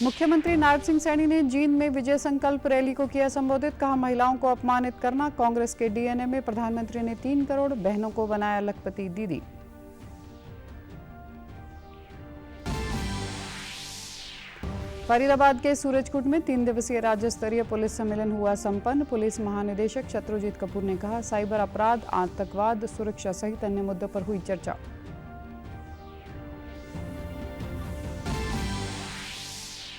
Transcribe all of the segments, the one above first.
मुख्यमंत्री नायब सिंह सैनी ने जींद में विजय संकल्प रैली को किया संबोधित। कहा, महिलाओं को अपमानित करना कांग्रेस के डीएनए में। प्रधानमंत्री ने 3 करोड़ बहनों को बनाया लखपति दीदी। फरीदाबाद के सूरजकुंड में 3 दिवसीय राज्य स्तरीय पुलिस सम्मेलन हुआ संपन्न। पुलिस महानिदेशक शत्रुजीत कपूर ने कहा, साइबर अपराध, आतंकवाद, सुरक्षा सहित अन्य मुद्दों पर हुई चर्चा।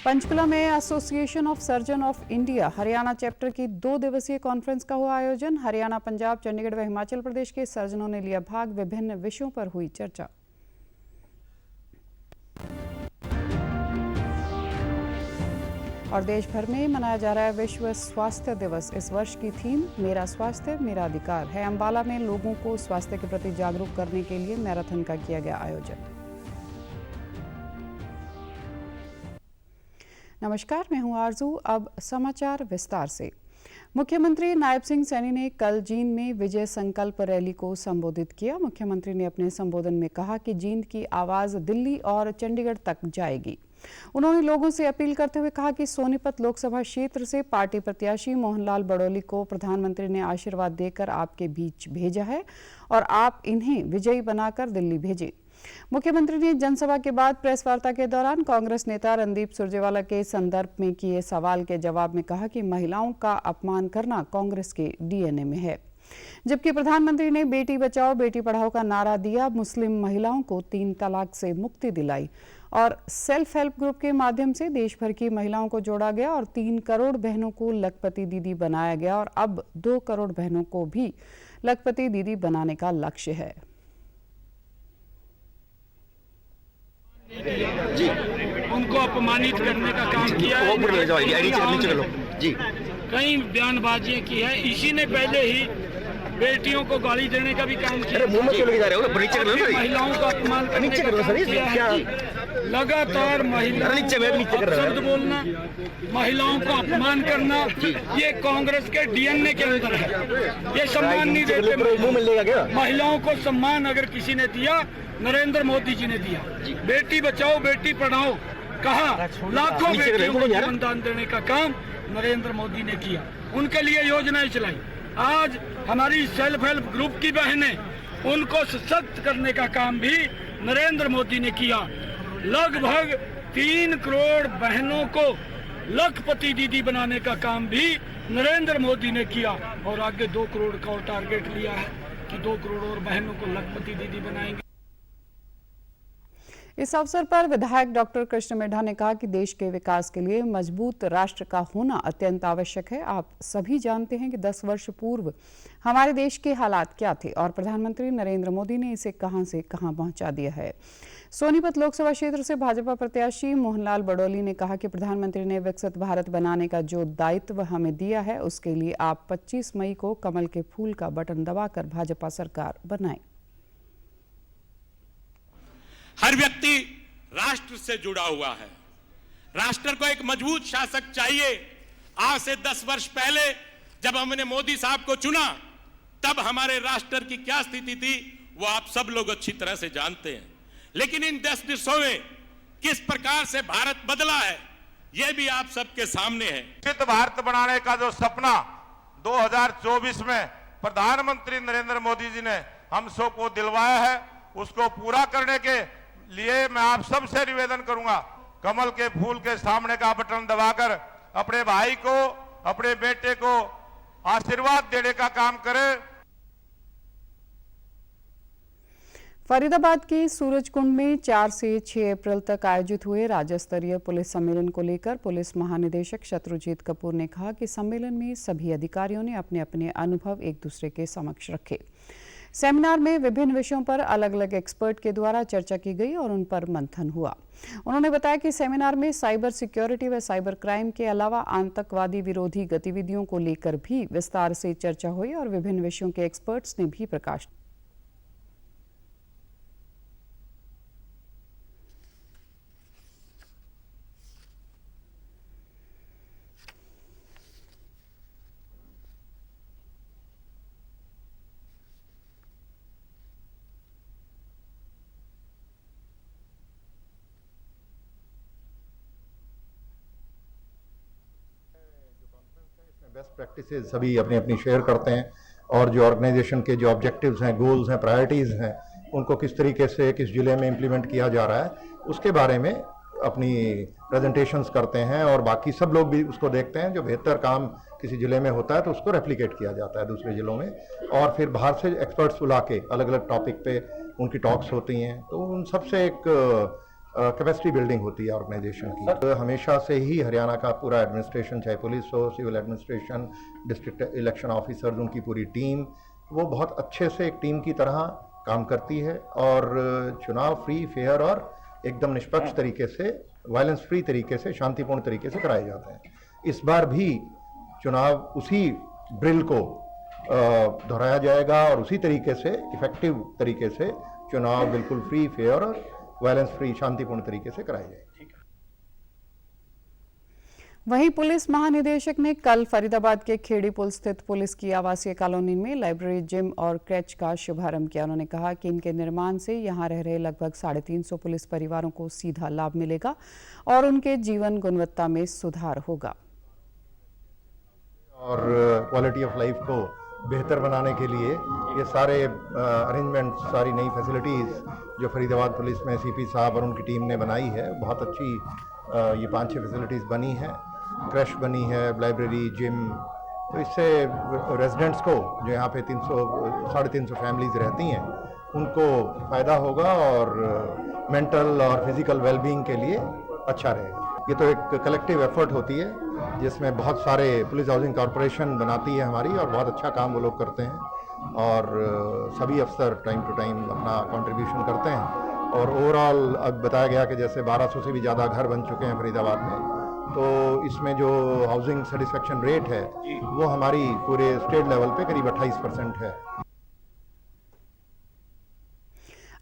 पंचकुला में association of surgeon of India Haryana chapter की 2 दिवसीय कॉन्फ्रेंस का हुआ आयोजन। हरियाणा, पंजाब, चंडीगढ़ व हिमाचल प्रदेश के सर्जनों ने लिया भाग। विभिन्न विषयों पर हुई चर्चा। और देश भर में मनाया जा रहा है विश्व स्वास्थ्य दिवस। इस वर्ष की थीम मेरा स्वास्थ्य मेरा अधिकार है। अंबाला में लोगों को स्वास्थ्य के प्रति जागरूक करने के लिए मैराथन का किया गया आयोजन। नमस्कार, मैं हूं आरजू। अब समाचार विस्तार से। मुख्यमंत्री नायब सिंह सैनी ने कल जींद में विजय संकल्प रैली को संबोधित किया। मुख्यमंत्री ने अपने संबोधन में कहा कि जींद की आवाज दिल्ली और चंडीगढ़ तक जाएगी। उन्होंने लोगों से अपील करते हुए कहा कि सोनीपत लोकसभा क्षेत्र से पार्टी प्रत्याशी मोहनलाल बड़ौली को प्रधानमंत्री ने आशीर्वाद देकर आपके बीच भेजा है और आप इन्हें विजयी बनाकर दिल्ली भेजें। मुख्यमंत्री ने जनसभा के बाद प्रेस वार्ता के दौरान कांग्रेस नेता रणदीप सुरजेवाला के संदर्भ में किए सवाल के जवाब में कहा कि महिलाओं का अपमान करना कांग्रेस के डीएनए में है। जबकि प्रधानमंत्री ने बेटी बचाओ बेटी पढ़ाओ का नारा दिया, मुस्लिम महिलाओं को 3 तलाक से मुक्ति दिलाई और सेल्फ हेल्प ग्रुप के माध्यम से देश भर की महिलाओं को जोड़ा गया और 3 करोड़ बहनों को लखपति दीदी बनाया गया और अब 2 करोड़ बहनों को भी लखपति दीदी बनाने का लक्ष्य है। जी, उनको अपमानित करने का काम किया है। जी, कई बयानबाजियां की है। इसी ने पहले ही बेटियों को गाली देने का भी काम किया। महिलाओं को अपमान करने का काम किया है। लगातार शब्द बोलना, महिलाओं को अपमान करना, ये कांग्रेस के डीएनए के अंदर है। ये सम्मान नहीं देते। महिलाओं को सम्मान अगर किसी ने दिया, नरेंद्र मोदी जी ने दिया। बेटी बचाओ बेटी पढ़ाओ कहा, लाखों बेटियों को जीवनदान देने का काम नरेंद्र मोदी ने किया। उनके लिए योजनाएं चलाई। आज हमारी सेल्फ हेल्प ग्रुप की बहनें, उनको सशक्त करने का काम भी नरेंद्र मोदी ने किया। लगभग 3 करोड़ बहनों को लखपति दीदी बनाने का काम भी नरेंद्र मोदी ने किया और आगे 2 करोड़ का टारगेट लिया है कि 2 करोड़ और बहनों को लखपति दीदी बनाएंगे। इस अवसर पर विधायक डॉक्टर कृष्ण मिड्ढा ने कहा कि देश के विकास के लिए मजबूत राष्ट्र का होना अत्यंत आवश्यक है। आप सभी जानते हैं कि 10 वर्ष पूर्व हमारे देश के हालात क्या थे और प्रधानमंत्री नरेंद्र मोदी ने इसे कहां से कहां पहुंचा दिया है। सोनीपत लोकसभा क्षेत्र से भाजपा प्रत्याशी मोहनलाल बड़ौली ने कहा कि प्रधानमंत्री ने विकसित भारत बनाने का जो दायित्व हमें दिया है, उसके लिए आप 25 मई को कमल के फूल का बटन दबाकर भाजपा सरकार बनाएं। हर व्यक्ति राष्ट्र से जुड़ा हुआ है। राष्ट्र को एक मजबूत शासक चाहिए। आज से 10 वर्ष पहले जब हमने मोदी साहब को चुना, तब हमारे राष्ट्र की क्या स्थिति थी वो आप सब लोग अच्छी तरह से जानते हैं। लेकिन इन 10 वर्षों में किस प्रकार से भारत बदला है, यह भी आप सबके सामने है। विकसित भारत बनाने का जो सपना 2024 में प्रधानमंत्री नरेंद्र मोदी जी ने हम सबको दिलवाया है, उसको पूरा करने के लिए मैं आप सबसे निवेदन करूंगा, कमल के फूल के सामने का बटन दबाकर अपने भाई को, अपने बेटे को आशीर्वाद देने का काम करें। फरीदाबाद के सूरजकुंड में 4 से 6 अप्रैल तक आयोजित हुए राज्य स्तरीय पुलिस सम्मेलन को लेकर पुलिस महानिदेशक शत्रुजीत कपूर ने कहा कि सम्मेलन में सभी अधिकारियों ने अपने अपने अनुभव एक दूसरे के समक्ष रखे। सेमिनार में विभिन्न विषयों पर अलग अलग एक्सपर्ट के द्वारा चर्चा की गई और उन पर मंथन हुआ। उन्होंने बताया कि सेमिनार में साइबर सिक्योरिटी व साइबर क्राइम के अलावा आतंकवादी विरोधी गतिविधियों को लेकर भी विस्तार से चर्चा हुई और विभिन्न विषयों के एक्सपर्ट्स ने भी प्रकाश। बेस्ट प्रैक्टिसेस सभी अपनी अपनी शेयर करते हैं और जो ऑर्गेनाइजेशन के जो ऑब्जेक्टिव्स हैं, गोल्स हैं, प्रायोरिटीज़ हैं, उनको किस तरीके से किस जिले में इम्प्लीमेंट किया जा रहा है उसके बारे में अपनी प्रेजेंटेशंस करते हैं और बाकी सब लोग भी उसको देखते हैं। जो बेहतर काम किसी ज़िले में होता है तो उसको रेप्लिकेट किया जाता है दूसरे ज़िलों में, और फिर बाहर से एक्सपर्ट्स बुला के अलग अलग टॉपिक पे उनकी टॉक्स होती हैं, तो उन सबसे एक कैपेसिटी बिल्डिंग होती है ऑर्गेनाइजेशन की। तो हमेशा से ही हरियाणा का पूरा एडमिनिस्ट्रेशन, चाहे पुलिस हो, civil administration, district election officers, उनकी पूरी टीम, वो बहुत अच्छे से एक टीम की तरह काम करती है और चुनाव फ्री, फेयर और एकदम निष्पक्ष तरीके से, वायलेंस फ्री तरीके से, शांतिपूर्ण तरीके से कराए जाते हैं। इस बार भी चुनाव उसी ड्रिल को दोहराया जाएगा और उसी तरीके से, इफेक्टिव तरीके से चुनाव बिल्कुल फ्री, फेयर और वायलेंस फ्री, शांतिपूर्ण तरीके से कराए जाएंगे। वहीं पुलिस महानिदेशक ने कल फरीदाबाद के खेड़ी पुल स्थित पुलिस की आवासीय कॉलोनी में लाइब्रेरी, जिम और क्रैच का शुभारंभ किया। उन्होंने कहा कि इनके निर्माण से यहां रह रहे लगभग 350 पुलिस परिवारों को सीधा लाभ मिलेगा और उनके जीवन गुणवत्ता में सुधार होगा। और क्वालिटी ऑफ लाइफ को बेहतर बनाने के लिए ये सारे अरेंजमेंट, सारी नई फैसिलिटीज़ जो फरीदाबाद पुलिस में सीपी साहब और उनकी टीम ने बनाई है, बहुत अच्छी ये 5-6 फैसिलिटीज़ बनी हैं, क्रैश बनी है, लाइब्रेरी, जिम। तो इससे रेजिडेंट्स को, जो यहाँ पे 300-350 फैमिलीज़ रहती हैं, उनको फ़ायदा होगा और मेंटल और फिज़िकल वेलबींग के लिए अच्छा रहेगा। ये तो एक कलेक्टिव एफर्ट होती है जिसमें बहुत सारे, पुलिस हाउसिंग कॉरपोरेशन बनाती है हमारी और बहुत अच्छा काम वो लोग करते हैं और सभी अफसर टाइम टू टाइम अपना कंट्रीब्यूशन करते हैं। और ओवरऑल अब बताया गया कि जैसे 1200 से भी ज़्यादा घर बन चुके हैं फरीदाबाद में, तो इसमें जो हाउसिंग सेटिस्फेक्शन रेट है वो हमारी पूरे स्टेट लेवल पे करीब 28% है।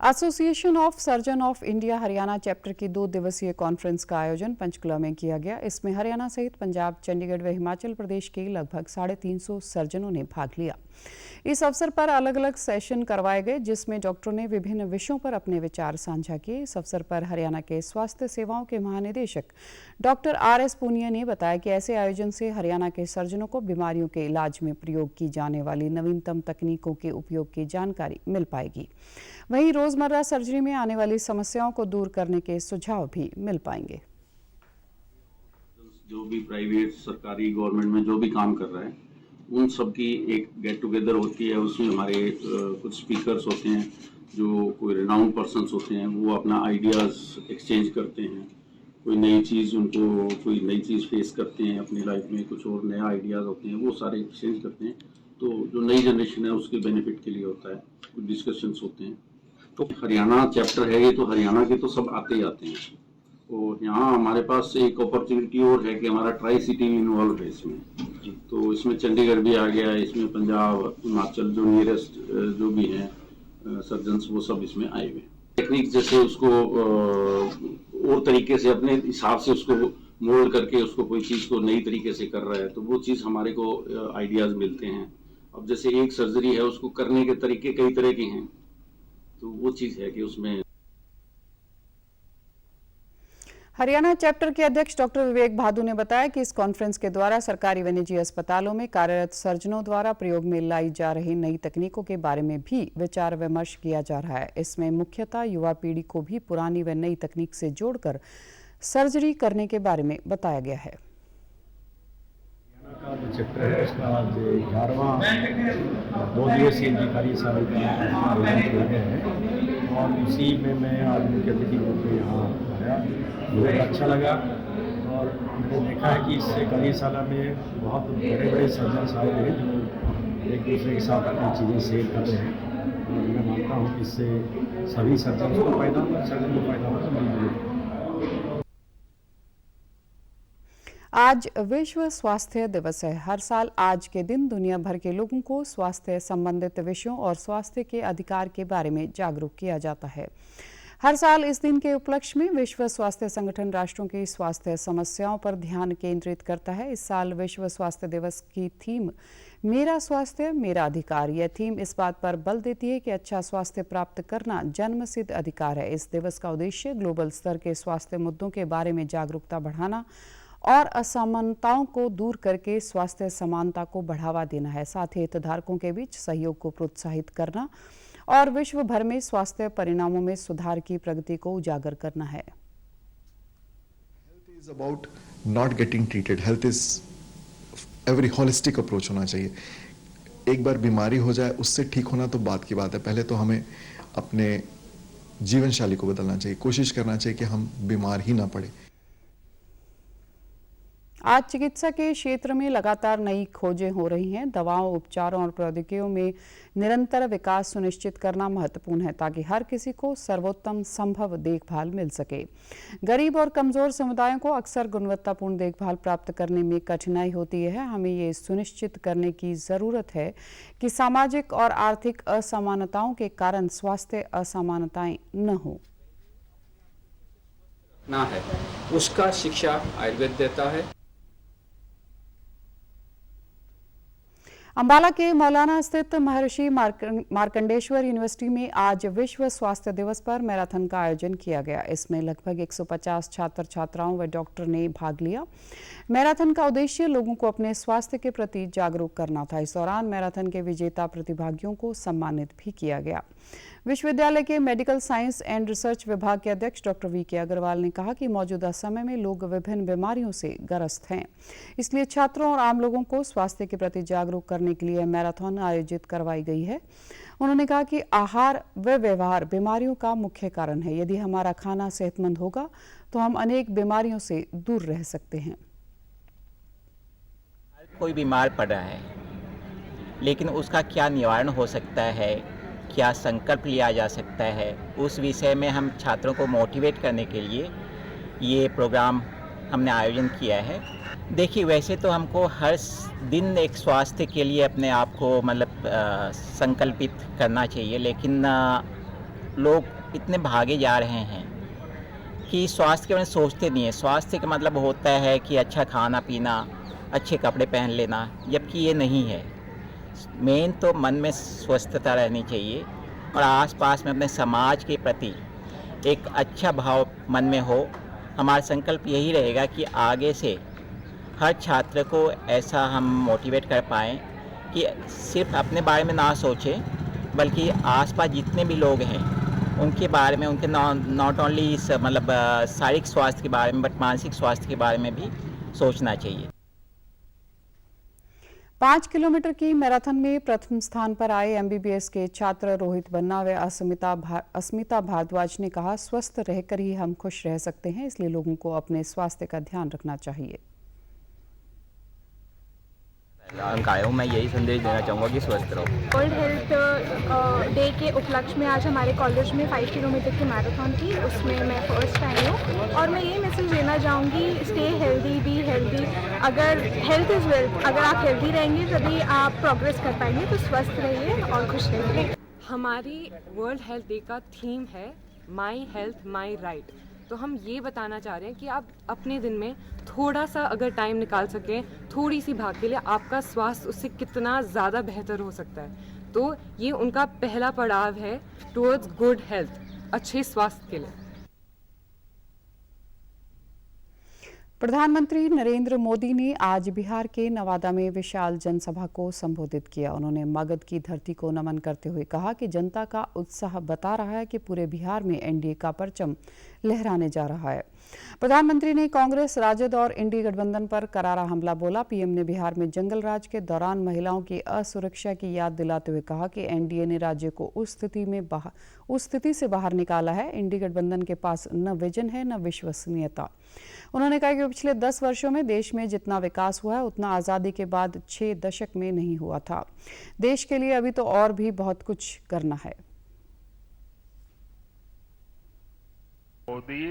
Association of surgeon of India Haryana chapter की 2 दिवसीय कॉन्फ्रेंस का आयोजन पंचकुला में किया गया। इसमें हरियाणा सहित पंजाब, चंडीगढ़ व हिमाचल प्रदेश के लगभग 350 सर्जनों ने भाग लिया। इस अवसर पर अलग अलग सेशन करवाए गए जिसमें डॉक्टरों ने विभिन्न विषयों पर अपने विचार साझा किए। इस अवसर पर हरियाणा के स्वास्थ्य सेवाओं के महानिदेशक डॉक्टर RS पूनिया ने बताया कि ऐसे आयोजन से हरियाणा के सर्जनों को बीमारियों के इलाज में प्रयोग की जाने वाली नवीनतम तकनीकों के उपयोग की जानकारी मिल पाएगी। वहीं रोजमर्रा सर्जरी में आने वाली समस्याओं को दूर करने के सुझाव भी मिल पाएंगे। जो भी प्राइवेट, सरकारी, गवर्नमेंट में जो भी काम कर रहा है, उन सब की एक गेट टुगेदर होती है। उसमें हमारे कुछ स्पीकर्स होते हैं, जो कोई रिनाउंड पर्सन्स होते हैं, वो अपना आइडियाज़ एक्सचेंज करते हैं। कोई नई चीज़, उनको कोई नई चीज़ फेस करते हैं अपनी लाइफ में, कुछ और नया आइडियाज़ होते हैं, वो सारे एक्सचेंज करते हैं। तो जो नई जनरेशन है उसके बेनिफिट के लिए होता है, कुछ डिस्कशंस होते हैं। तो हरियाणा चैप्टर है ये, तो हरियाणा के तो सब आते ही आते हैं। और यहाँ हमारे पास एक अपॉर्चुनिटी और है कि हमारा ट्राई सिटी भी इन्वॉल्व है इसमें। तो इसमें चंडीगढ़ भी आ गया, इसमें पंजाब, हिमाचल, जो नियरेस्ट जो भी हैं सर्जन्स, वो सब इसमें आए हुए। टेक्निक जैसे उसको और तरीके से अपने हिसाब से उसको मोल्ड करके उसको कोई चीज़ को नई तरीके से कर रहा है, तो वो चीज़ हमारे को आइडियाज़ मिलते हैं। अब जैसे एक सर्जरी है, उसको करने के तरीके कई तरह के हैं, तो वो चीज़ है कि उसमें। हरियाणा चैप्टर के अध्यक्ष डॉक्टर विवेक भादु ने बताया कि इस कॉन्फ्रेंस के द्वारा सरकारी व निजी अस्पतालों में कार्यरत सर्जनों द्वारा प्रयोग में लाई जा रही नई तकनीकों के बारे में भी विचार विमर्श किया जा रहा है। इसमें मुख्यतः युवा पीढ़ी को भी पुरानी व नई तकनीक से जोड़कर सर्जरी करने के बारे में बताया गया है। का जो चैप्टर है उसका आज 11वां 2 दिवसीय कार्यशाला का आयोजन किया गया है और उसी में मैं आज मुख्य अतिथि के रूप में यहाँ आया। बहुत अच्छा लगा और मैंने देखा है कि इस कार्यशाला में बहुत बड़े बड़े सर्जन आए हैं जो एक दूसरे के साथ अपनी चीज़ें शेयर कर रहे हैं और मैं मानता हूँ कि इससे सभी सर्जन को फायदा होगा, सर्जन को फायदा होगा। आज विश्व स्वास्थ्य दिवस है। हर साल आज के दिन दुनिया भर के लोगों को स्वास्थ्य संबंधित विषयों और स्वास्थ्य के अधिकार के बारे में जागरूक किया जाता है। हर साल इस दिन के उपलक्ष्य में विश्व स्वास्थ्य संगठन राष्ट्रों की स्वास्थ्य समस्याओं पर ध्यान केंद्रित करता है। इस साल विश्व स्वास्थ्य दिवस की थीम मेरा स्वास्थ्य मेरा अधिकार। यह थीम इस बात पर बल देती है कि अच्छा स्वास्थ्य प्राप्त करना जन्मसिद्ध अधिकार है। इस दिवस का उद्देश्य ग्लोबल स्तर के स्वास्थ्य मुद्दों के बारे में जागरूकता बढ़ाना और असमानताओं को दूर करके स्वास्थ्य समानता को बढ़ावा देना है। साथ ही हितधारकों के बीच सहयोग को प्रोत्साहित करना और विश्व भर में स्वास्थ्य परिणामों में सुधार की प्रगति को उजागर करना है। Health is about not getting treated. Health is a very holistic approach होना चाहिए। एक बार बीमारी हो जाए उससे ठीक होना तो बात की बात है, पहले तो हमें अपने जीवन शैली को बदलना चाहिए, कोशिश करना चाहिए कि हम बीमार ही ना पड़े। आज चिकित्सा के क्षेत्र में लगातार नई खोजें हो रही हैं। दवाओं, उपचारों और प्रौद्योगिकियों में निरंतर विकास सुनिश्चित करना महत्वपूर्ण है ताकि हर किसी को सर्वोत्तम संभव देखभाल मिल सके। गरीब और कमजोर समुदायों को अक्सर गुणवत्तापूर्ण देखभाल प्राप्त करने में कठिनाई होती है। हमें ये सुनिश्चित करने की जरूरत है कि सामाजिक और आर्थिक असमानताओं के कारण स्वास्थ्य असमानताएं न हो ना है, उसका शिक्षा आयुर्वेद देता है। अंबाला के मौलाना स्थित महर्षि मार्कंडेश्वर यूनिवर्सिटी में आज विश्व स्वास्थ्य दिवस पर मैराथन का आयोजन किया गया। इसमें लगभग 150 छात्र छात्राओं व डॉक्टर ने भाग लिया। मैराथन का उद्देश्य लोगों को अपने स्वास्थ्य के प्रति जागरूक करना था। इस दौरान मैराथन के विजेता प्रतिभागियों को सम्मानित भी किया गया। विश्वविद्यालय के मेडिकल साइंस एंड रिसर्च विभाग के अध्यक्ष डॉक्टर वी.के. अग्रवाल ने कहा कि मौजूदा समय में लोग विभिन्न बीमारियों से ग्रस्त हैं, इसलिए छात्रों और आम लोगों को स्वास्थ्य के प्रति जागरूक करने के लिए मैराथन आयोजित करवाई गई है। उन्होंने कहा कि आहार व व्यवहार बीमारियों का मुख्य कारण है। यदि हमारा खाना सेहतमंद होगा तो हम अनेक बीमारियों से दूर रह सकते हैं। कोई बीमार पड़ रहा है, लेकिन उसका क्या निवारण हो सकता है, क्या संकल्प लिया जा सकता है, उस विषय में हम छात्रों को मोटिवेट करने के लिए ये प्रोग्राम हमने आयोजन किया है। देखिए, वैसे तो हमको हर दिन एक स्वास्थ्य के लिए अपने आप को संकल्पित करना चाहिए, लेकिन लोग इतने भागे जा रहे हैं कि स्वास्थ्य के बारे में सोचते नहीं है। स्वास्थ्य का मतलब होता है कि अच्छा खाना पीना, अच्छे कपड़े पहन लेना, जबकि ये नहीं है। मेन तो मन में स्वस्थता रहनी चाहिए और आसपास में अपने समाज के प्रति एक अच्छा भाव मन में हो। हमारा संकल्प यही रहेगा कि आगे से हर छात्र को ऐसा हम मोटिवेट कर पाएँ कि सिर्फ अपने बारे में ना सोचें, बल्कि आसपास जितने भी लोग हैं उनके बारे में, उनके नॉट ओनली शारीरिक स्वास्थ्य के बारे में बट मानसिक स्वास्थ्य के बारे में भी सोचना चाहिए। 5 किलोमीटर की मैराथन में प्रथम स्थान पर आए एमबीबीएस के छात्र रोहित बन्ना व अस्मिता भारद्वाज ने कहा, स्वस्थ रहकर ही हम खुश रह सकते हैं, इसलिए लोगों को अपने स्वास्थ्य का ध्यान रखना चाहिए। अंक आया हूँ, मैं यही संदेश देना चाहूँगा कि स्वस्थ रहो। वर्ल्ड हेल्थ डे के उपलक्ष्य में आज हमारे कॉलेज में 5 किलोमीटर की मैराथन थी, उसमें मैं फर्स्ट आई हूँ और मैं ये मैसेज देना चाहूँगी, स्टे हेल्दी, बी हेल्दी। अगर हेल्थ इज़ वेल्थ, अगर आप हेल्दी रहेंगे तभी आप प्रोग्रेस कर पाएंगे, तो स्वस्थ रहिए और खुश रहिए। हमारी वर्ल्ड हेल्थ डे का थीम है माई हेल्थ माई राइट। तो हम ये बताना चाह रहे हैं कि आप अपने दिन में थोड़ा सा अगर टाइम निकाल सकें, थोड़ी सी भाग के लिए, आपका स्वास्थ्य उससे कितना ज़्यादा बेहतर हो सकता है। तो ये उनका पहला पड़ाव है टुवर्ड्स गुड हेल्थ, अच्छे स्वास्थ्य के लिए। प्रधानमंत्री नरेंद्र मोदी ने आज बिहार के नवादा में विशाल जनसभा को संबोधित किया। उन्होंने मगध की धरती को नमन करते हुए कहा कि जनता का उत्साह बता रहा है कि पूरे बिहार में एनडीए का परचम लहराने जा रहा है। प्रधानमंत्री ने कांग्रेस, राजद और इंडी गठबंधन पर करारा हमला बोला। पीएम ने बिहार में जंगल राज के दौरान महिलाओं की असुरक्षा की याद दिलाते हुए कहा कि एनडीए ने राज्य को उस स्थिति से बाहर निकाला है। इंडी गठबंधन के पास न विजन है न विश्वसनीयता। उन्होंने कहा कि पिछले 10 वर्षों में देश में जितना विकास हुआ है उतना आज़ादी के बाद 6 दशक में नहीं हुआ था। देश के लिए अभी तो और भी बहुत कुछ करना है। मोदी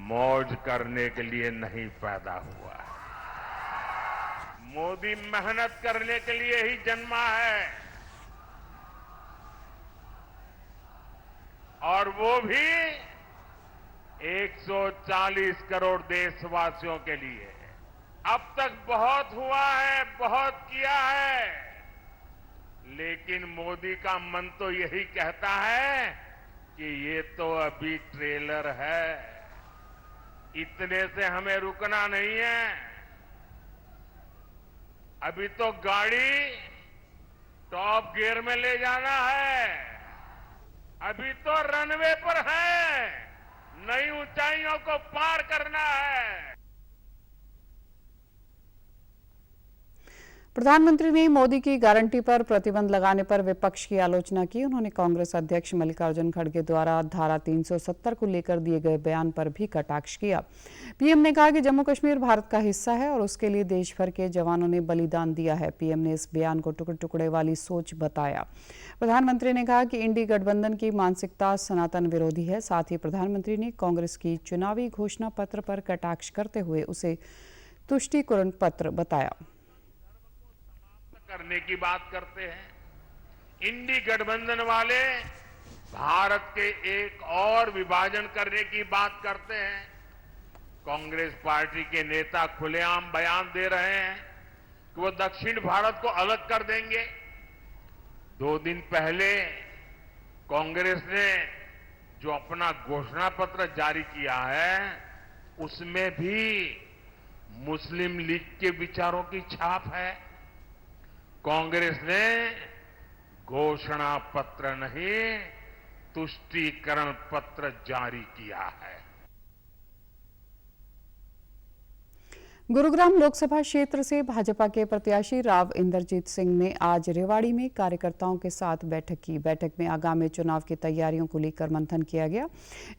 मौज करने के लिए नहीं पैदा हुआ, मोदी मेहनत करने के लिए ही जन्मा है, और वो भी 140 करोड़ देशवासियों के लिए। अब तक बहुत हुआ है, बहुत किया है, लेकिन मोदी का मन तो यही कहता है कि ये तो अभी ट्रेलर है, इतने से हमें रुकना नहीं है। अभी तो गाड़ी टॉप गियर में ले जाना है। अभी तो रनवे पर है, नई ऊंचाइयों को पार करना है। प्रधानमंत्री ने मोदी की गारंटी पर प्रतिबंध लगाने पर विपक्ष की आलोचना की। उन्होंने कांग्रेस अध्यक्ष मल्लिकार्जुन खड़गे द्वारा धारा 370 को लेकर दिए गए बयान पर भी कटाक्ष किया। पीएम ने कहा कि जम्मू कश्मीर भारत का हिस्सा है और उसके लिए देश भर के जवानों ने बलिदान दिया है। पीएम ने इस बयान को टुकड़े टुकड़े वाली सोच बताया। प्रधानमंत्री ने कहा कि इंडी गठबंधन की मानसिकता सनातन विरोधी है। साथ ही प्रधानमंत्री ने कांग्रेस की चुनावी घोषणा पत्र पर कटाक्ष करते हुए उसे तुष्टिकरण पत्र बताया। करने की बात करते हैं। इंडी गठबंधन वाले भारत के एक और विभाजन करने की बात करते हैं। कांग्रेस पार्टी के नेता खुलेआम बयान दे रहे हैं कि वो दक्षिण भारत को अलग कर देंगे। 2 दिन पहले कांग्रेस ने जो अपना घोषणा पत्र जारी किया है उसमें भी मुस्लिम लीग के विचारों की छाप है। कांग्रेस ने घोषणा पत्र नहीं, तुष्टीकरण पत्र जारी किया है। गुरुग्राम लोकसभा क्षेत्र से भाजपा के प्रत्याशी राव इंद्रजीत सिंह ने आज रेवाड़ी में कार्यकर्ताओं के साथ बैठक की। बैठक में आगामी चुनाव की तैयारियों को लेकर मंथन किया गया।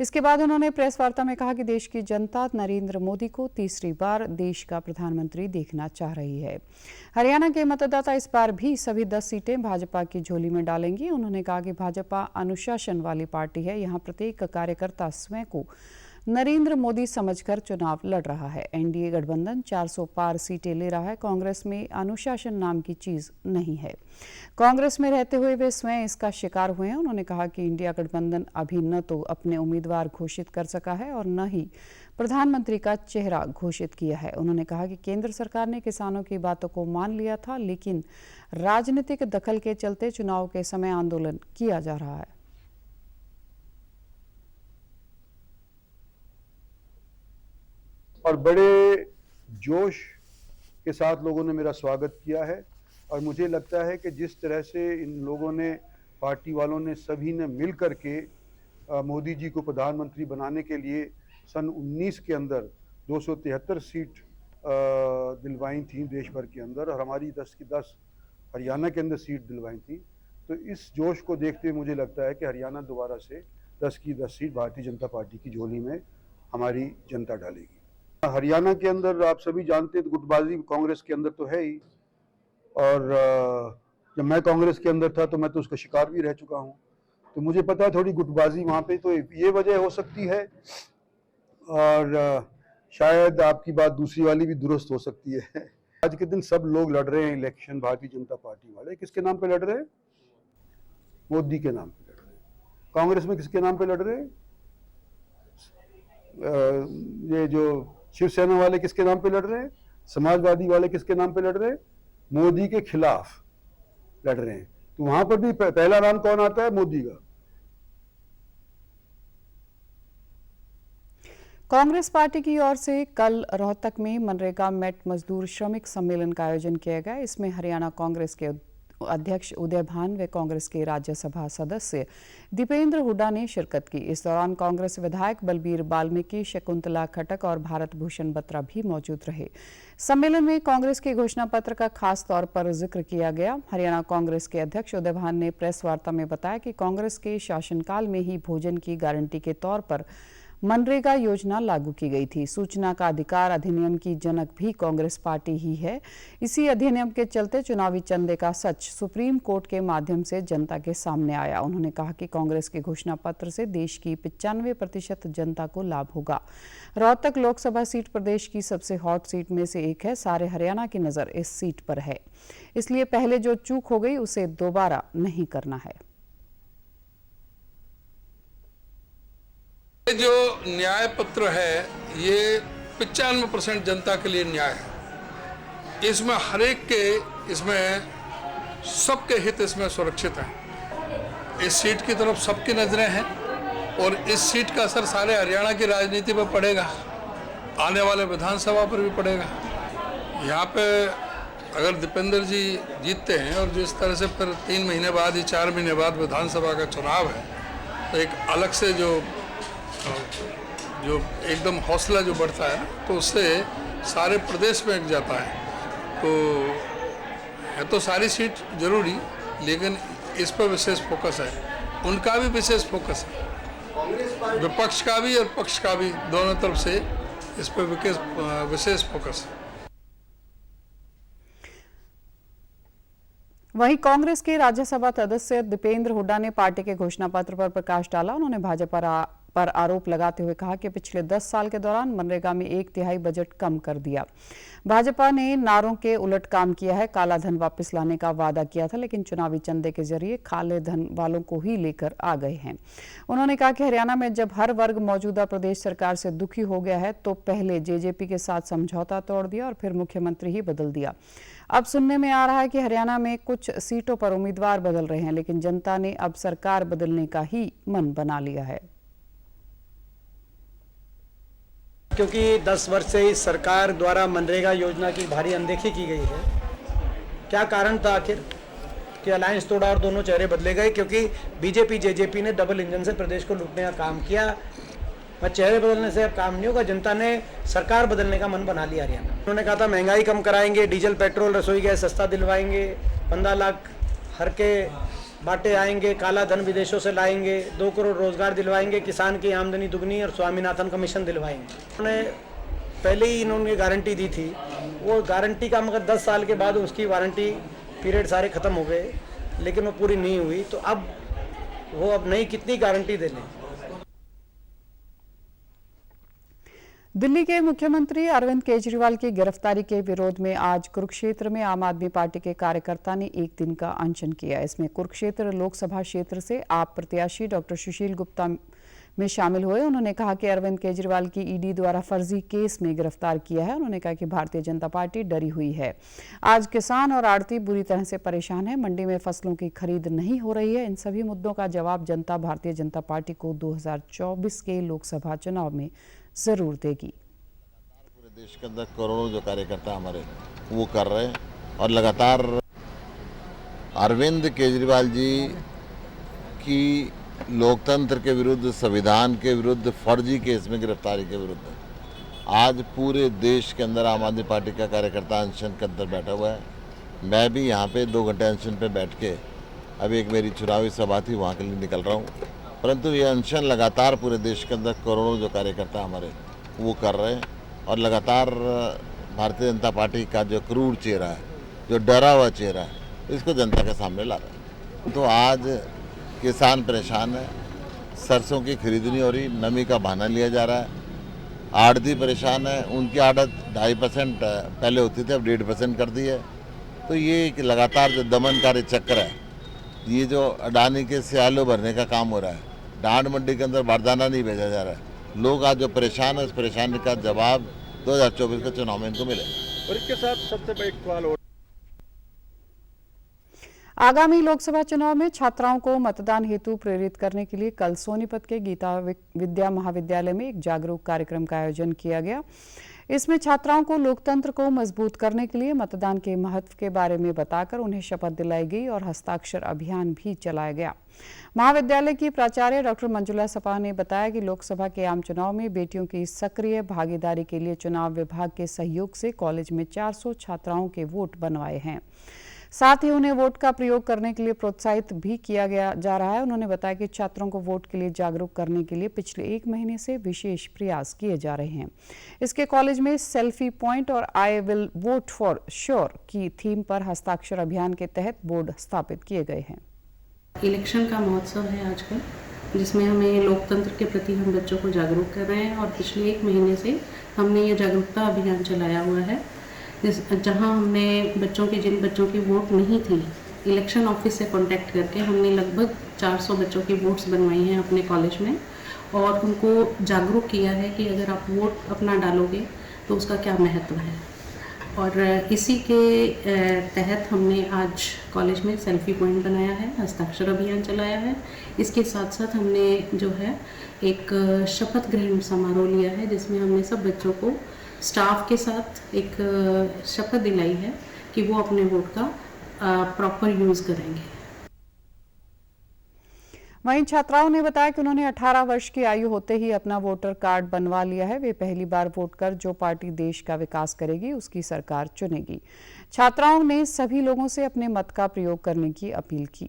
इसके बाद उन्होंने प्रेस वार्ता में कहा कि देश की जनता नरेंद्र मोदी को तीसरी बार देश का प्रधानमंत्री देखना चाह रही है। हरियाणा के मतदाता इस बार भी सभी 10 सीटें भाजपा की झोली में डालेंगी। उन्होंने कहा कि भाजपा अनुशासन वाली पार्टी है। यहाँ प्रत्येक कार्यकर्ता स्वयं को नरेंद्र मोदी समझकर चुनाव लड़ रहा है। एनडीए गठबंधन 400 पार सीटें ले रहा है। कांग्रेस में अनुशासन नाम की चीज नहीं है। कांग्रेस में रहते हुए वे स्वयं इसका शिकार हुए हैं। उन्होंने कहा कि इंडिया गठबंधन अभी न तो अपने उम्मीदवार घोषित कर सका है और न ही प्रधानमंत्री का चेहरा घोषित किया है। उन्होंने कहा कि केंद्र सरकार ने किसानों की बातों को मान लिया था, लेकिन राजनीतिक दखल के चलते चुनाव के समय आंदोलन किया जा रहा है। और बड़े जोश के साथ लोगों ने मेरा स्वागत किया है और मुझे लगता है कि जिस तरह से इन लोगों ने, पार्टी वालों ने, सभी ने मिल कर के मोदी जी को प्रधानमंत्री बनाने के लिए सन 19 के अंदर 273 सीट दिलवाई थी देश भर के अंदर और हमारी 10 की 10 हरियाणा के अंदर सीट दिलवाई थी। तो इस जोश को देखते हुए मुझे लगता है कि हरियाणा दोबारा से 10 की 10 सीट भारतीय जनता पार्टी की झोली में हमारी जनता डालेगी। हरियाणा के अंदर आप सभी जानते हैं गुटबाजी कांग्रेस के अंदर तो है ही, और जब मैं कांग्रेस के अंदर था तो मैं तो उसका शिकार भी रह चुका हूं, तो मुझे पता है थोड़ी गुटबाजी वहां पे, तो ये वजह हो सकती है और शायद आपकी बात दूसरी वाली भी दुरुस्त हो सकती है। आज के दिन सब लोग लड़ रहे हैं इलेक्शन, भारतीय जनता पार्टी वाले किसके नाम पे लड़ रहे हैं? मोदी के नाम पे लड़ रहे हैं। कांग्रेस में किसके नाम पे लड़ रहे हैं? ये जो शिवसेना वाले किसके नाम पे लड़ रहे हैं? समाजवादी वाले किसके नाम पे लड़ रहे हैं? मोदी के खिलाफ लड़ रहे हैं। तो वहां पर भी पहला नाम कौन आता है? मोदी का। कांग्रेस पार्टी की ओर से कल रोहतक में मनरेगा मेट मजदूर श्रमिक सम्मेलन का आयोजन किया गया। इसमें हरियाणा कांग्रेस के अध्यक्ष उदय भान व कांग्रेस के राज्यसभा सदस्य दीपेंद्र हुड्डा ने शिरकत की। इस दौरान कांग्रेस विधायक बलबीर बाल्मीकि, शकुंतला खटक और भारत भूषण बत्रा भी मौजूद रहे। सम्मेलन में कांग्रेस के घोषणा पत्र का खास तौर पर जिक्र किया गया। हरियाणा कांग्रेस के अध्यक्ष उदय भान ने प्रेस वार्ता में बताया कि कांग्रेस के शासनकाल में ही भोजन की गारंटी के तौर पर मनरेगा योजना लागू की गई थी। सूचना का अधिकार अधिनियम की जनक भी कांग्रेस पार्टी ही है। इसी अधिनियम के चलते चुनावी चंदे का सच सुप्रीम कोर्ट के माध्यम से जनता के सामने आया। उन्होंने कहा कि कांग्रेस के घोषणा पत्र से देश की 95% जनता को लाभ होगा। रोहतक लोकसभा सीट प्रदेश की सबसे हॉट सीट में से एक है। सारे हरियाणा की नजर इस सीट पर है, इसलिए पहले जो चूक हो गई उसे दोबारा नहीं करना है। ये जो न्याय पत्र है ये 95% जनता के लिए न्याय है। इसमें हर एक के, इसमें सबके हित इसमें सुरक्षित हैं। इस सीट की तरफ सबकी नजरें हैं और इस सीट का असर सारे हरियाणा की राजनीति पर पड़ेगा। आने वाले विधानसभा पर भी पड़ेगा। यहाँ पे अगर दीपेंद्र जी जीतते हैं और जिस तरह से फिर 3 महीने बाद या 4 महीने बाद विधानसभा का चुनाव है, तो एक अलग से जो एकदम हौसला जो बढ़ता है, तो उससे सारे प्रदेश में एक जाता है। तो सारी सीट जरूरी, लेकिन इस पर विशेष फोकस है, उनका भी विशेष फोकस है, विपक्ष का भी और पक्ष का भी, दोनों तरफ से इस पर विशेष फोकस है। वहीं कांग्रेस के राज्यसभा सदस्य दीपेंद्र हुड्डा ने पार्टी के घोषणा पत्र पर प्रकाश डाला। उन्होंने भाजपा पर आरोप लगाते हुए कहा कि पिछले 10 साल के दौरान मनरेगा में 1/3 बजट कम कर दिया। भाजपा ने नारों के उलट काम किया है, काला धन वापस लाने का वादा किया था, लेकिन चुनावी चंदे के जरिए काले धन वालों को ही लेकर आ गए हैं। उन्होंने कहा कि हरियाणा में जब हर वर्ग मौजूदा प्रदेश सरकार से दुखी हो गया है, तो पहले जेजेपी के साथ समझौता तोड़ दिया और फिर मुख्यमंत्री ही बदल दिया। अब सुनने में आ रहा है कि हरियाणा में कुछ सीटों पर उम्मीदवार बदल रहे हैं, लेकिन जनता ने अब सरकार बदलने का ही मन बना लिया है। क्योंकि 10 वर्ष से इस सरकार द्वारा मनरेगा योजना की भारी अनदेखी की गई है। क्या कारण था आखिर कि अलायंस तोड़ा और दोनों चेहरे बदले गए? क्योंकि बीजेपी जेजेपी ने डबल इंजन से प्रदेश को लूटने का काम किया, पर चेहरे बदलने से अब काम नहीं होगा। जनता ने सरकार बदलने का मन बना लिया हरियाणा। उन्होंने कहा था महंगाई कम कराएंगे, डीजल पेट्रोल रसोई गैस सस्ता दिलवाएंगे, 15 लाख हर के बाटे आएंगे, काला धन विदेशों से लाएंगे, 2 करोड़ रोजगार दिलवाएंगे, किसान की आमदनी दुगनी और स्वामीनाथन कमीशन दिलवाएंगे। उन्होंने पहले ही इन्होंने गारंटी दी थी, वो गारंटी का मगर 10 साल के बाद उसकी वारंटी पीरियड सारे खत्म हो गए, लेकिन वो पूरी नहीं हुई। तो अब वो नई कितनी गारंटी दे लें? दिल्ली के मुख्यमंत्री अरविंद केजरीवाल की गिरफ्तारी के विरोध में आज कुरुक्षेत्र में आम आदमी पार्टी के कार्यकर्ता ने 1 दिन का अनशन किया। इसमें कुरुक्षेत्र लोकसभा क्षेत्र से आप प्रत्याशी डॉक्टर सुशील गुप्ता में शामिल हुए। उन्होंने कहा कि अरविंद केजरीवाल की ईडी द्वारा फर्जी केस में गिरफ्तार किया है। उन्होंने कहा कि भारतीय जनता पार्टी डरी हुई है। आज किसान और आड़ती बुरी तरह से परेशान है, मंडी में फसलों की खरीद नहीं हो रही है। इन सभी मुद्दों का जवाब जनता भारतीय जनता पार्टी को 2024 के लोकसभा चुनाव में जरूर देगी। पूरे देश के अंदर करोड़ों जो कार्यकर्ता हमारे वो कर रहे हैं और लगातार अरविंद केजरीवाल जी की लोकतंत्र के विरुद्ध, संविधान के विरुद्ध, फर्जी केस में गिरफ्तारी के विरुद्ध आज पूरे देश के अंदर आम आदमी पार्टी का कार्यकर्ता अनशन के अंदर बैठा हुआ है। मैं भी यहाँ पे 2 घंटे अनशन पे बैठ के अभी एक मेरी चुनावी सभा थी, वहाँ के लिए निकल रहा हूँ। परंतु ये अनशन लगातार पूरे देश के अंदर करोड़ों जो कार्यकर्ता हमारे वो कर रहे हैं और लगातार भारतीय जनता पार्टी का जो क्रूर चेहरा है, जो डरा हुआ चेहरा है, इसको जनता के सामने ला रहे हैं। तो आज किसान परेशान है, सरसों की खरीद नहीं हो रही, नमी का बहाना लिया जा रहा है। आड़ती परेशान है, उनकी आड़त 2.5% पहले होती थी, अब 1.5% कर दी है। तो ये एक लगातार जो दमनकारी चक्र है, ये जो अडानी के सियालों भरने का काम हो रहा है, डांड मंडी के अंदर बारदाना नहीं भेजा जा रहा है। लोग आज जो परेशान है, उस परेशानी का जवाब 2024 के चुनाव में इनको मिलेगा। और इसके साथ सबसे बड़ा सवाल और आगामी लोकसभा चुनाव में छात्राओं को मतदान हेतु प्रेरित करने के लिए कल सोनीपत के गीता विद्या महाविद्यालय में एक जागरूक कार्यक्रम का आयोजन किया गया। इसमें छात्राओं को लोकतंत्र को मजबूत करने के लिए मतदान के महत्व के बारे में बताकर उन्हें शपथ दिलाई गई और हस्ताक्षर अभियान भी चलाया गया। महाविद्यालय की प्राचार्य डॉक्टर मंजुला सपा ने बताया कि लोकसभा के आम चुनाव में बेटियों की सक्रिय भागीदारी के लिए चुनाव विभाग के सहयोग से कॉलेज में 400 छात्राओं के वोट बनवाए हैं। साथ ही उन्हें वोट का प्रयोग करने के लिए प्रोत्साहित भी किया जा रहा है। उन्होंने बताया कि छात्रों को वोट के लिए जागरूक करने के लिए पिछले 1 महीने से विशेष प्रयास किए जा रहे हैं। इसके कॉलेज में सेल्फी पॉइंट और I will vote for sure की थीम पर हस्ताक्षर अभियान के तहत बोर्ड स्थापित किए गए हैं। इलेक्शन का महोत्सव है आजकल, जिसमें हमें लोकतंत्र के प्रति हम बच्चों को जागरूक कर रहे हैं और पिछले 1 महीने से हमने ये जागरूकता अभियान चलाया हुआ है, जहां हमने जिन बच्चों की वोट नहीं थी, इलेक्शन ऑफिस से कांटेक्ट करके हमने लगभग 400 बच्चों की वोट्स बनवाई हैं अपने कॉलेज में और उनको जागरूक किया है कि अगर आप वोट अपना डालोगे तो उसका क्या महत्व है। और इसी के तहत हमने आज कॉलेज में सेल्फी पॉइंट बनाया है, हस्ताक्षर अभियान चलाया है। इसके साथ साथ हमने जो है एक शपथ ग्रहण समारोह लिया है, जिसमें हमने सब बच्चों को स्टाफ के साथ एक शपथ दिलाई है कि वो अपने वोट का प्रॉपर यूज़ करेंगे। वहीं छात्राओं ने बताया कि उन्होंने 18 वर्ष की आयु होते ही अपना वोटर कार्ड बनवा लिया है। वे पहली बार वोट कर जो पार्टी देश का विकास करेगी उसकी सरकार चुनेगी। छात्राओं ने सभी लोगों से अपने मत का प्रयोग करने की अपील की।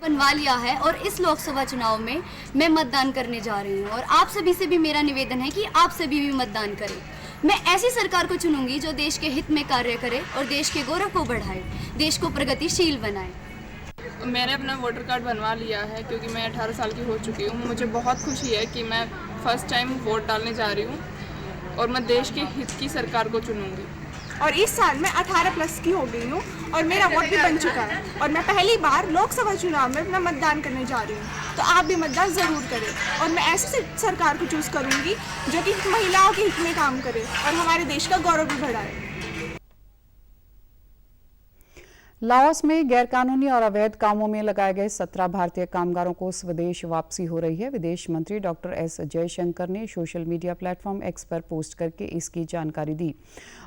बनवा लिया है और इस लोकसभा चुनाव में मैं मतदान करने जा रही हूँ और आप सभी से भी मेरा निवेदन है कि आप सभी भी मतदान करें। मैं ऐसी सरकार को चुनूंगी जो देश के हित में कार्य करे और देश के गौरव को बढ़ाए, देश को प्रगतिशील बनाए। मैंने अपना वोटर कार्ड बनवा लिया है क्योंकि मैं 18 साल की हो चुकी हूँ। मुझे बहुत खुशी है कि मैं फर्स्ट टाइम वोट डालने जा रही हूँ और मैं देश के हित की सरकार को चुनूंगी। और इस साल मैं 18 प्लस की हो गई हूँ और मेरा वोट भी बन चुका है और मैं पहली बार लोकसभा चुनाव में अपना मतदान करने जा रही हूँ। तो आप भी मतदान ज़रूर करें और मैं ऐसी सरकार को चूज़ करूँगी जो कि महिलाओं के हित में काम करे और हमारे देश का गौरव भी बढ़ाए। लाओस में गैरकानूनी और अवैध कामों में लगाए गए 17 भारतीय कामगारों को स्वदेश वापसी हो रही है। विदेश मंत्री डॉक्टर एस जयशंकर ने सोशल मीडिया प्लेटफॉर्म एक्स पर पोस्ट करके इसकी जानकारी दी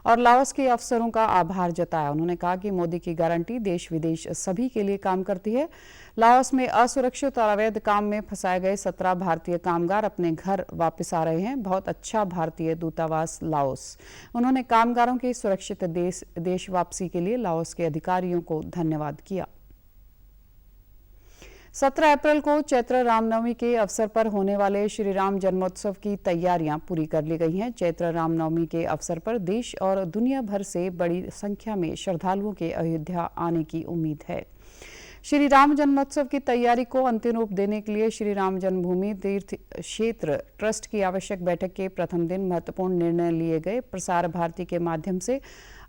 और लाओस के अफसरों का आभार जताया। उन्होंने कहा कि मोदी की गारंटी देश विदेश सभी के लिए काम करती है। लाओस में असुरक्षित और अवैध काम में फंसाए गए 17 भारतीय कामगार अपने घर वापस आ रहे हैं। बहुत अच्छा भारतीय दूतावास लाओस। उन्होंने कामगारों की सुरक्षित देश वापसी के लिए लाओस के अधिकारियों को धन्यवाद किया। 17 अप्रैल को चैत्र रामनवमी के अवसर पर होने वाले श्री राम जन्मोत्सव की तैयारियां पूरी कर ली गई हैं। चैत्र रामनवमी के अवसर पर देश और दुनिया भर से बड़ी संख्या में श्रद्धालुओं के अयोध्या आने की उम्मीद है। श्री राम जन्मोत्सव की तैयारी को अंतिम रूप देने के लिए श्री राम जन्मभूमि तीर्थ क्षेत्र ट्रस्ट की आवश्यक बैठक के प्रथम दिन महत्वपूर्ण निर्णय लिए गए। प्रसार भारती के माध्यम से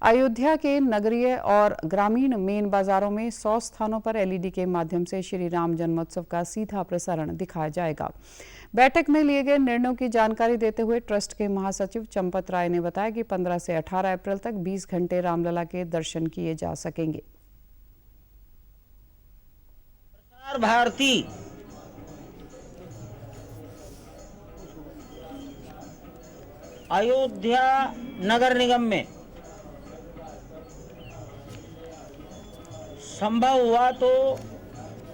अयोध्या के नगरीय और ग्रामीण मेन बाजारों में 100 स्थानों पर एलईडी के माध्यम से श्री राम जन्मोत्सव का सीधा प्रसारण दिखाया जाएगा। बैठक में लिए गए निर्णयों की जानकारी देते हुए ट्रस्ट के महासचिव चंपत राय ने बताया कि 15 से 18 अप्रैल तक 20 घंटे रामलला के दर्शन किए जा सकेंगे। प्रसार भारती अयोध्या नगर निगम में संभव हुआ तो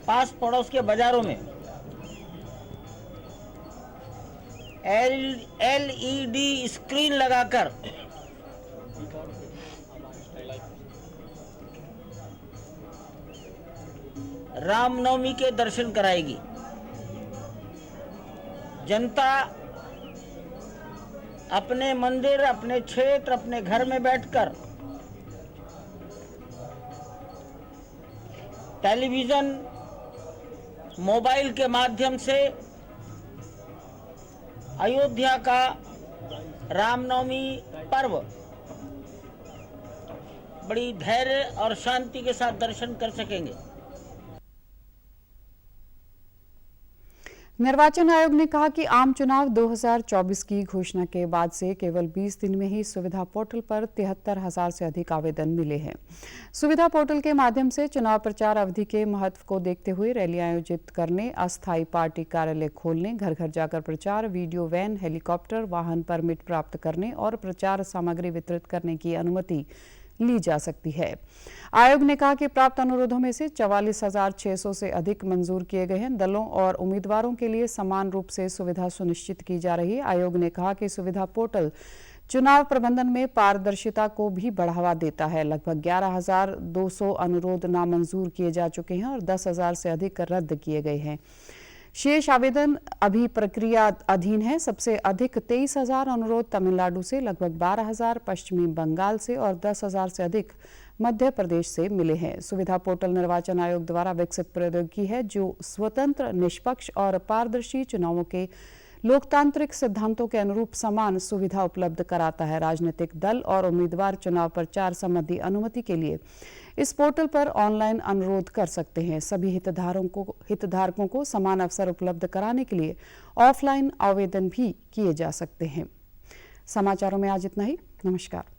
पास पड़ोस के बाजारों में एलईडी स्क्रीन लगाकर रामनवमी के दर्शन कराएगी। जनता अपने मंदिर, अपने क्षेत्र, अपने घर में बैठकर टेलीविजन, मोबाइल के माध्यम से अयोध्या का रामनवमी पर्व बड़ी धैर्य और शांति के साथ दर्शन कर सकेंगे। निर्वाचन आयोग ने कहा कि आम चुनाव 2024 की घोषणा के बाद से केवल 20 दिन में ही सुविधा पोर्टल पर 73,000 से अधिक आवेदन मिले हैं। सुविधा पोर्टल के माध्यम से चुनाव प्रचार अवधि के महत्व को देखते हुए रैली आयोजित करने, अस्थायी पार्टी कार्यालय खोलने, घर घर जाकर प्रचार, वीडियो वैन, हेलीकॉप्टर, वाहन परमिट प्राप्त करने और प्रचार सामग्री वितरित करने की अनुमति ली जा सकती है। आयोग ने कहा कि प्राप्त अनुरोधों में से 44,600 से अधिक मंजूर किए गए हैं। दलों और उम्मीदवारों के लिए समान रूप से सुविधा सुनिश्चित की जा रही है। आयोग ने कहा कि सुविधा पोर्टल चुनाव प्रबंधन में पारदर्शिता को भी बढ़ावा देता है। लगभग 11,200 अनुरोध नामंजूर किए जा चुके हैं और 10,000 से अधिक रद्द किए गए हैं। शेष आवेदन अभी प्रक्रिया अधीन है। सबसे अधिक 23,000 अनुरोध तमिलनाडु से, लगभग 12,000 पश्चिमी बंगाल से और 10,000 से अधिक मध्य प्रदेश से मिले हैं। सुविधा पोर्टल निर्वाचन आयोग द्वारा विकसित प्रौद्योगिकी है जो स्वतंत्र, निष्पक्ष और पारदर्शी चुनावों के लोकतांत्रिक सिद्धांतों के अनुरूप समान सुविधा उपलब्ध कराता है। राजनीतिक दल और उम्मीदवार चुनाव प्रचार संबंधी अनुमति के लिए इस पोर्टल पर ऑनलाइन अनुरोध कर सकते हैं। सभी हितधारकों को समान अवसर उपलब्ध कराने के लिए ऑफलाइन आवेदन भी किए जा सकते हैं। समाचारों में आज इतना ही। नमस्कार।